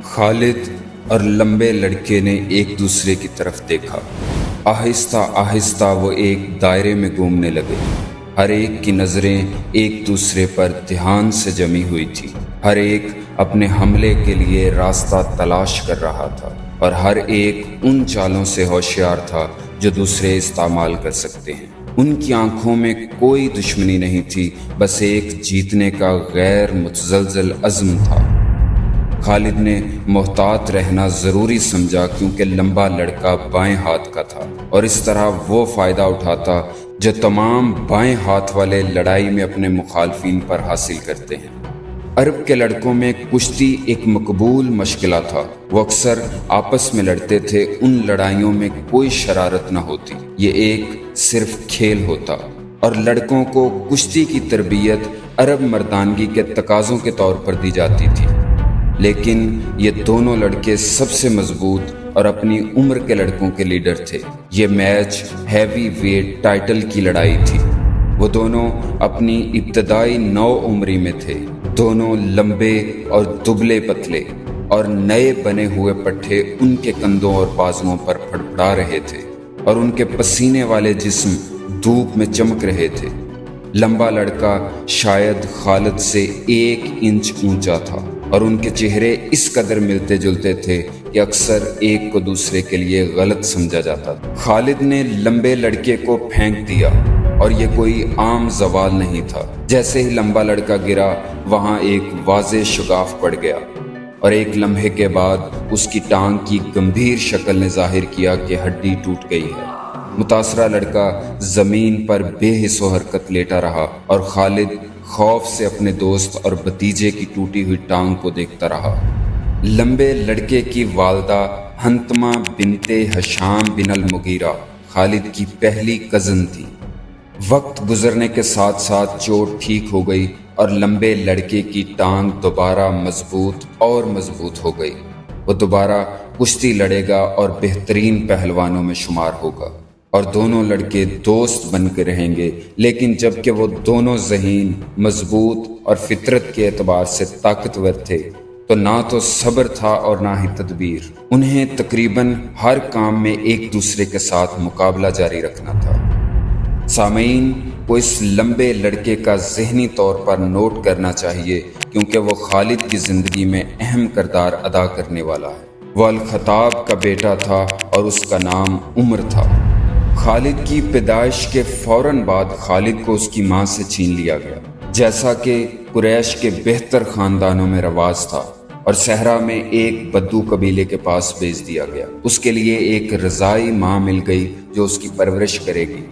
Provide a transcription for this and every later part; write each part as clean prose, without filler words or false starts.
خالد اور لمبے لڑکے نے ایک دوسرے کی طرف دیکھا۔ آہستہ آہستہ وہ ایک دائرے میں گھومنے لگے۔ ہر ایک کی نظریں ایک دوسرے پر دھیان سے جمی ہوئی تھی۔ ہر ایک اپنے حملے کے لیے راستہ تلاش کر رہا تھا اور ہر ایک ان چالوں سے ہوشیار تھا جو دوسرے استعمال کر سکتے ہیں۔ ان کی آنکھوں میں کوئی دشمنی نہیں تھی، بس ایک جیتنے کا غیر متزلزل عزم تھا۔ خالد نے محتاط رہنا ضروری سمجھا کیونکہ لمبا لڑکا بائیں ہاتھ کا تھا اور اس طرح وہ فائدہ اٹھاتا جو تمام بائیں ہاتھ والے لڑائی میں اپنے مخالفین پر حاصل کرتے ہیں۔ عرب کے لڑکوں میں کشتی ایک مقبول مشغلہ تھا۔ وہ اکثر آپس میں لڑتے تھے۔ ان لڑائیوں میں کوئی شرارت نہ ہوتی، یہ ایک صرف کھیل ہوتا، اور لڑکوں کو کشتی کی تربیت عرب مردانگی کے تقاضوں کے طور پر دی جاتی تھی۔ لیکن یہ دونوں لڑکے سب سے مضبوط اور اپنی عمر کے لڑکوں کے لیڈر تھے۔ یہ میچ ہیوی ویٹ ٹائٹل کی لڑائی تھی۔ وہ دونوں اپنی ابتدائی نو عمری میں تھے۔ دونوں لمبے اور دبلے پتلے، اور نئے بنے ہوئے پٹھے ان کے کندھوں اور بازوؤں پر پھڑپڑا رہے تھے اور ان کے پسینے والے جسم دھوپ میں چمک رہے تھے۔ لمبا لڑکا شاید خالد سے 1 انچ اونچا تھا اور ان کے چہرے اس قدر ملتے جلتے تھے کہ اکثر ایک کو دوسرے کے لیے غلط سمجھا جاتا تھا۔ خالد نے لمبے لڑکے کو پھینک دیا اور یہ کوئی عام زوال نہیں تھا۔ جیسے ہی لمبا لڑکا گرا، وہاں ایک واضح شگاف پڑ گیا اور ایک لمحے کے بعد اس کی ٹانگ کی گمبھیر شکل نے ظاہر کیا کہ ہڈی ٹوٹ گئی ہے۔ متاثرہ لڑکا زمین پر بے حس و حرکت لیٹا رہا اور خالد خوف سے اپنے دوست اور بھتیجے کی ٹوٹی ہوئی ٹانگ کو دیکھتا رہا۔ لمبے لڑکے کی والدہ حنتمہ بنت ہشام بن المغیرہ خالد کی پہلی کزن تھی۔ وقت گزرنے کے ساتھ ساتھ چوٹ ٹھیک ہو گئی اور لمبے لڑکے کی ٹانگ دوبارہ مضبوط اور مضبوط ہو گئی۔ وہ دوبارہ کشتی لڑے گا اور بہترین پہلوانوں میں شمار ہوگا، اور دونوں لڑکے دوست بن کے رہیں گے۔ لیکن جب کہ وہ دونوں ذہین، مضبوط اور فطرت کے اعتبار سے طاقتور تھے، تو نہ تو صبر تھا اور نہ ہی تدبیر۔ انہیں تقریباً ہر کام میں ایک دوسرے کے ساتھ مقابلہ جاری رکھنا تھا۔ سامعین کو اس لمبے لڑکے کا ذہنی طور پر نوٹ کرنا چاہیے کیونکہ وہ خالد کی زندگی میں اہم کردار ادا کرنے والا ہے۔ وہ الخطاب کا بیٹا تھا اور اس کا نام عمر تھا۔ خالد کی پیدائش کے فوراً بعد خالد کو اس کی ماں سے چھین لیا گیا، جیسا کہ قریش کے بہتر خاندانوں میں رواج تھا، اور صحرا میں ایک بدو قبیلے کے پاس بھیج دیا گیا۔ اس کے لیے ایک رضائی ماں مل گئی جو اس کی پرورش کرے گی۔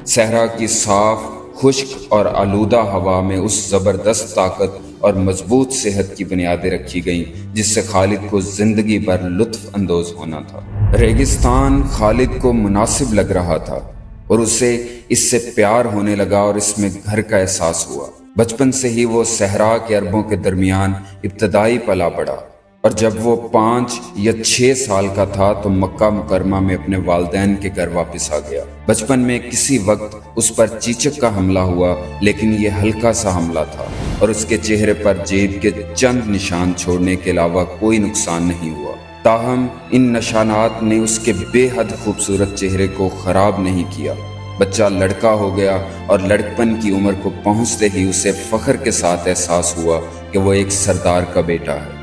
صحرا کی صاف، خشک اور آلودہ ہوا میں اس زبردست طاقت اور مضبوط صحت کی بنیادیں رکھی گئیں جس سے خالد کو زندگی بھر لطف اندوز ہونا تھا۔ ریگستان خالد کو مناسب لگ رہا تھا اور اسے اس سے پیار ہونے لگا اور اس میں گھر کا احساس ہوا۔ بچپن سے ہی وہ صحرا کے عربوں کے درمیان ابتدائی پلا بڑھا، اور جب وہ 5 یا 6 سال کا تھا تو مکہ مکرمہ میں اپنے والدین کے گھر واپس آ گیا۔ بچپن میں کسی وقت اس پر چیچک کا حملہ ہوا، لیکن یہ ہلکا سا حملہ تھا اور اس کے چہرے پر جیب کے چند نشان چھوڑنے کے علاوہ کوئی نقصان نہیں ہوا۔ تاہم ان نشانات نے اس کے بے حد خوبصورت چہرے کو خراب نہیں کیا۔ بچہ لڑکا ہو گیا اور لڑکپن کی عمر کو پہنچتے ہی اسے فخر کے ساتھ احساس ہوا کہ وہ ایک سردار کا بیٹا ہے۔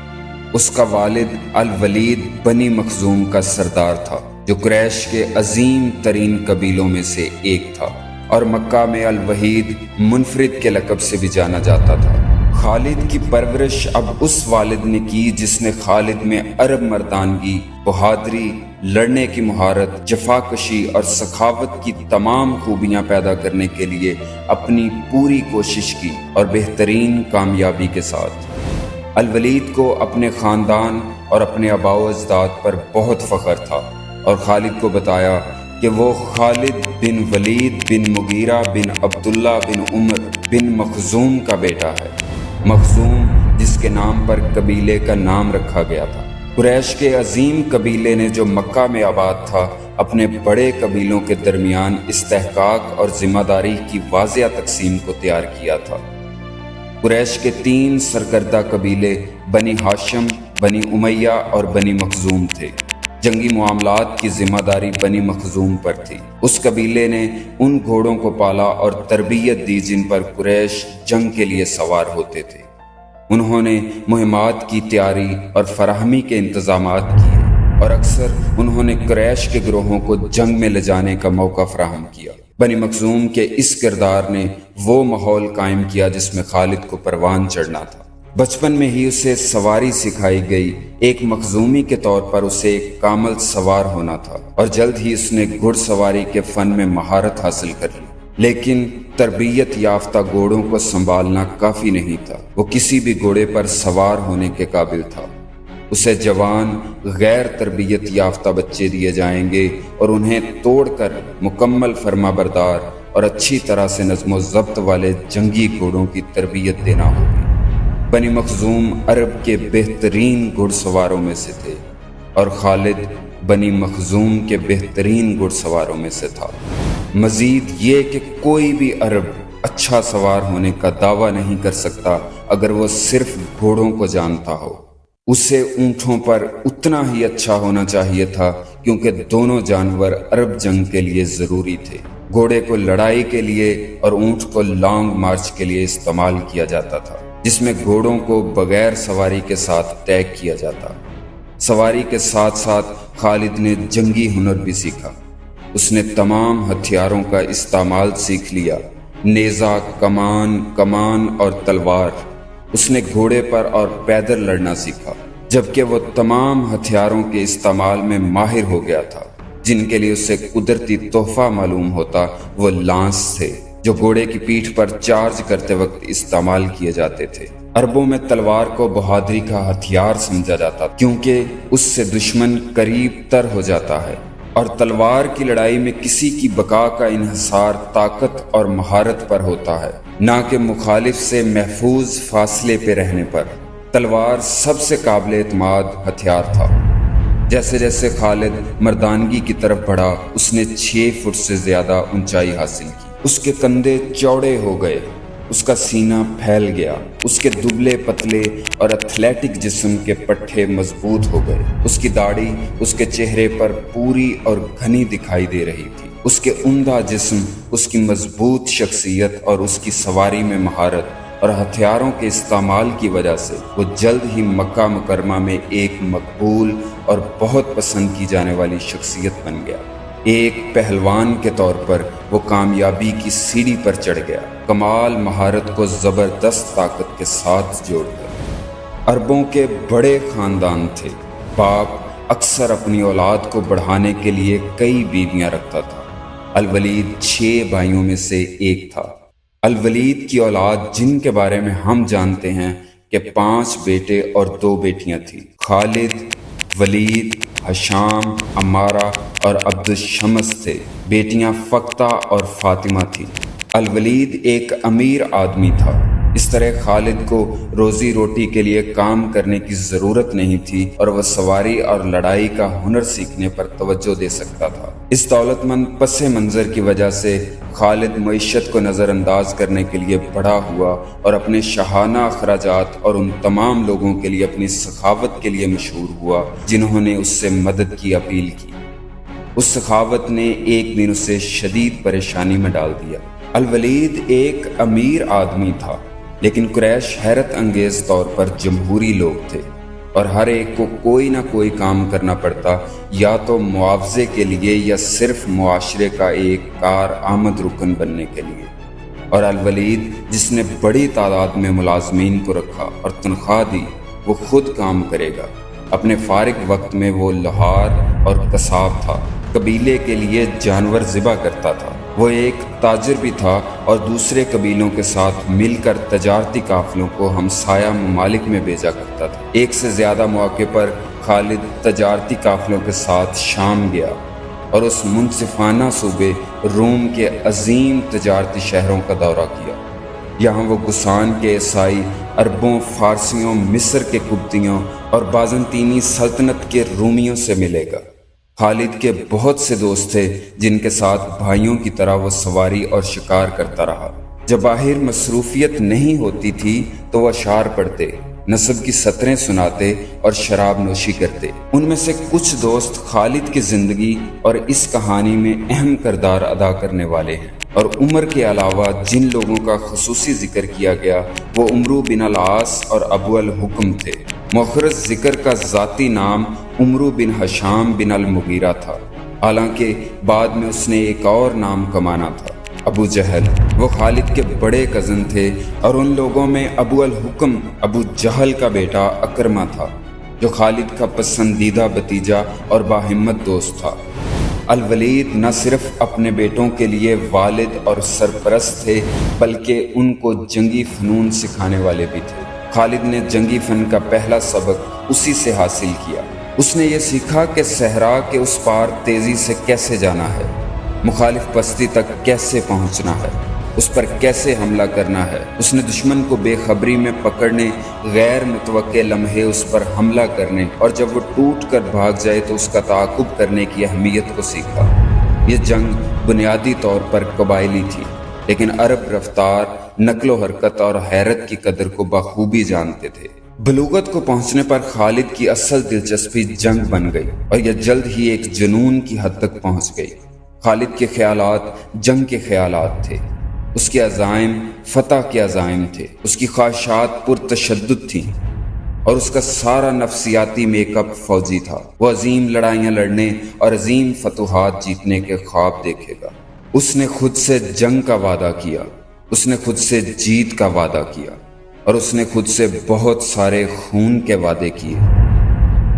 اس کا والد الولید بنی مخزوم کا سردار تھا جو قریش کے عظیم ترین قبیلوں میں سے ایک تھا، اور مکہ میں الوحید منفرد کے لقب سے بھی جانا جاتا تھا۔ خالد کی پرورش اب اس والد نے کی جس نے خالد میں عرب مردانگی، بہادری، لڑنے کی مہارت، جفاکشی اور سخاوت کی تمام خوبیاں پیدا کرنے کے لیے اپنی پوری کوشش کی، اور بہترین کامیابی کے ساتھ۔ الولید کو اپنے خاندان اور اپنے آباء و اجداد پر بہت فخر تھا، اور خالد کو بتایا کہ وہ خالد بن ولید بن مغیرہ بن عبداللہ بن عمر بن مخزوم کا بیٹا ہے۔ مخزوم جس کے نام پر قبیلے کا نام رکھا گیا تھا۔ قریش کے عظیم قبیلے نے جو مکہ میں آباد تھا، اپنے بڑے قبیلوں کے درمیان استحقاق اور ذمہ داری کی واضح تقسیم کو تیار کیا تھا۔ قریش کے 3 سرکردہ قبیلے بنی ہاشم، بنی امیہ اور بنی مخزوم تھے۔ جنگی معاملات کی ذمہ داری بنی مخزوم پر تھی۔ اس قبیلے نے ان گھوڑوں کو پالا اور تربیت دی جن پر قریش جنگ کے لیے سوار ہوتے تھے۔ انہوں نے مہمات کی تیاری اور فراہمی کے انتظامات کیے اور اکثر انہوں نے قریش کے گروہوں کو جنگ میں لے جانے کا موقع فراہم کیا۔ بنی مخزوم کے اس کردار نے وہ ماحول قائم کیا جس میں خالد کو پروان چڑھنا تھا۔ بچپن میں ہی اسے سواری سکھائی گئی۔ ایک مخزومی کے طور پر اسے ایک کامل سوار ہونا تھا اور جلد ہی اس نے گھڑ سواری کے فن میں مہارت حاصل کر لی۔ لیکن تربیت یافتہ گھوڑوں کو سنبھالنا کافی نہیں تھا۔ وہ کسی بھی گھوڑے پر سوار ہونے کے قابل تھا۔ اسے جوان غیر تربیت یافتہ بچے دیے جائیں گے اور انہیں توڑ کر مکمل فرما بردار اور اچھی طرح سے نظم و ضبط والے جنگی گھوڑوں کی تربیت دینا ہوگی۔ بنی مخزوم عرب کے بہترین گھڑ سواروں میں سے تھے اور خالد بنی مخزوم کے بہترین گھڑ سواروں میں سے تھا۔ مزید یہ کہ کوئی بھی عرب اچھا سوار ہونے کا دعویٰ نہیں کر سکتا اگر وہ صرف گھوڑوں کو جانتا ہو۔ اسے اونٹوں پر اتنا ہی اچھا ہونا چاہیے تھا کیونکہ دونوں جانور عرب جنگ کے لیے ضروری تھے۔ گھوڑے کو لڑائی کے لیے اور اونٹ کو لانگ مارچ کے لیے استعمال کیا جاتا تھا، جس میں گھوڑوں کو بغیر سواری کے ساتھ طے کیا جاتا۔ سواری کے ساتھ ساتھ خالد نے جنگی ہنر بھی سیکھا۔ اس نے تمام ہتھیاروں کا استعمال سیکھ لیا، نیزہ، کمان اور تلوار۔ اس نے گھوڑے پر اور پیدل لڑنا سیکھا، جبکہ وہ تمام ہتھیاروں کے استعمال میں ماہر ہو گیا تھا۔ جن کے لیے اسے قدرتی تحفہ معلوم ہوتا وہ لانس تھے، جو گھوڑے کی پیٹھ پر چارج کرتے وقت استعمال کیے جاتے تھے۔ عربوں میں تلوار کو بہادری کا ہتھیار سمجھا جاتا کیونکہ اس سے دشمن قریب تر ہو جاتا ہے، اور تلوار کی لڑائی میں کسی کی بقا کا انحصار طاقت اور مہارت پر ہوتا ہے، نہ کہ مخالف سے محفوظ فاصلے پہ رہنے پر۔ تلوار سب سے قابل اعتماد ہتھیار تھا۔ جیسے جیسے خالد مردانگی کی طرف بڑھا، اس نے 6 فٹ سے زیادہ اونچائی حاصل کی۔ اس کے کندھے چوڑے ہو گئے، اس کا سینہ پھیل گیا، اس کے دبلے پتلے اور ایتھلیٹک جسم کے پٹھے مضبوط ہو گئے۔ اس کی داڑھی اس کے چہرے پر پوری اور گھنی دکھائی دے رہی تھی۔ اس کے عمدہ جسم، اس کی مضبوط شخصیت اور اس کی سواری میں مہارت اور ہتھیاروں کے استعمال کی وجہ سے وہ جلد ہی مکہ مکرمہ میں ایک مقبول اور بہت پسند کی جانے والی شخصیت بن گیا۔ ایک پہلوان کے طور پر وہ کامیابی کی سیڑھی پر چڑھ گیا، کمال مہارت کو زبردست طاقت کے ساتھ جوڑ کر۔ عربوں کے بڑے خاندان تھے۔ باپ اکثر اپنی اولاد کو بڑھانے کے لیے کئی بیویاں رکھتا تھا۔ الولید 6 بھائیوں میں سے ایک تھا۔ الولید کی اولاد جن کے بارے میں ہم جانتے ہیں کہ 5 بیٹے اور 2 بیٹیاں تھیں، خالد، ولید، ہشام، عمارہ اور عبد الشمس تھے۔ بیٹیاں فقطہ اور فاطمہ تھیں۔ الولید ایک امیر آدمی تھا، اس طرح خالد کو روزی روٹی کے لیے کام کرنے کی ضرورت نہیں تھی اور وہ سواری اور لڑائی کا ہنر سیکھنے پر توجہ دے سکتا تھا۔ اس دولت مند پس منظر کی وجہ سے خالد معیشت کو نظر انداز کرنے کے لیے بڑا ہوا اور اپنے شاہانہ اخراجات اور ان تمام لوگوں کے لیے اپنی سخاوت کے لیے مشہور ہوا جنہوں نے اس سے مدد کی اپیل کی۔ اس سخاوت نے ایک دن اسے شدید پریشانی میں ڈال دیا۔ الولید ایک امیر آدمی تھا، لیکن قریش حیرت انگیز طور پر جمہوری لوگ تھے اور ہر ایک کو کوئی نہ کوئی کام کرنا پڑتا، یا تو معاوضے کے لیے یا صرف معاشرے کا ایک کارآمد رکن بننے کے لیے۔ اور الولید جس نے بڑی تعداد میں ملازمین کو رکھا اور تنخواہ دی، وہ خود کام کرے گا۔ اپنے فارغ وقت میں وہ لوہار اور قصاب تھا، قبیلے کے لیے جانور ذبح کرتا تھا۔ وہ ایک تاجر بھی تھا اور دوسرے قبیلوں کے ساتھ مل کر تجارتی قافلوں کو ہمسایہ ممالک میں بھیجا کرتا تھا۔ ایک سے زیادہ موقع پر خالد تجارتی قافلوں کے ساتھ شام گیا اور اس منصفانہ صوبے روم کے عظیم تجارتی شہروں کا دورہ کیا۔ یہاں وہ گسان کے عیسائی، عربوں، فارسیوں، مصر کے قبطیوں اور بازنطینی سلطنت کے رومیوں سے ملے گا۔ خالد کے بہت سے دوست تھے جن کے ساتھ بھائیوں کی طرح وہ سواری اور شکار کرتا رہا۔ جب باہر مصروفیت نہیں ہوتی تھی تو وہ اشعار پڑھتے، نصب کی سطریں سناتے اور شراب نوشی کرتے۔ ان میں سے کچھ دوست خالد کی زندگی اور اس کہانی میں اہم کردار ادا کرنے والے ہیں، اور عمر کے علاوہ جن لوگوں کا خصوصی ذکر کیا گیا وہ عمرو بن العاص اور ابو الحکم تھے۔ مؤخرز ذکر کا ذاتی نام عمرو بن ہشام بن المغیرہ تھا، حالانکہ بعد میں اس نے ایک اور نام کمانا تھا، ابو جہل۔ وہ خالد کے بڑے کزن تھے، اور ان لوگوں میں ابو الحکم ابو جہل کا بیٹا اکرمہ تھا، جو خالد کا پسندیدہ بھتیجا اور باہمت دوست تھا۔ الولید نہ صرف اپنے بیٹوں کے لیے والد اور سرپرست تھے، بلکہ ان کو جنگی فنون سکھانے والے بھی تھے۔ خالد نے جنگی فن کا پہلا سبق اسی سے حاصل کیا۔ اس نے یہ سیکھا کہ صحرا کے اس پار تیزی سے کیسے جانا ہے، مخالف بستی تک کیسے پہنچنا ہے، اس پر کیسے حملہ کرنا ہے۔ اس نے دشمن کو بے خبری میں پکڑنے، غیر متوقع لمحے اس پر حملہ کرنے، اور جب وہ ٹوٹ کر بھاگ جائے تو اس کا تعاقب کرنے کی اہمیت کو سیکھا۔ یہ جنگ بنیادی طور پر قبائلی تھی، لیکن عرب رفتار، نقل و حرکت اور حیرت کی قدر کو بخوبی جانتے تھے۔ بلوغت کو پہنچنے پر خالد کی اصل دلچسپی جنگ بن گئی، اور یہ جلد ہی ایک جنون کی حد تک پہنچ گئی۔ خالد کے خیالات جنگ کے خیالات تھے، اس کے عزائم فتح کے عزائم تھے، اس کی خواہشات پرتشدد تھیں، اور اس کا سارا نفسیاتی میک اپ فوجی تھا۔ وہ عظیم لڑائیاں لڑنے اور عظیم فتوحات جیتنے کے خواب دیکھے گا۔ اس نے خود سے جنگ کا وعدہ کیا، اس نے خود سے جیت کا وعدہ کیا، اور اس نے خود سے بہت سارے خون کے وعدے کیے۔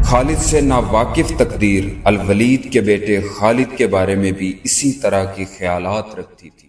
خالد سے ناواقف تقدیر الولید کے بیٹے خالد کے بارے میں بھی اسی طرح کی خیالات رکھتی تھی۔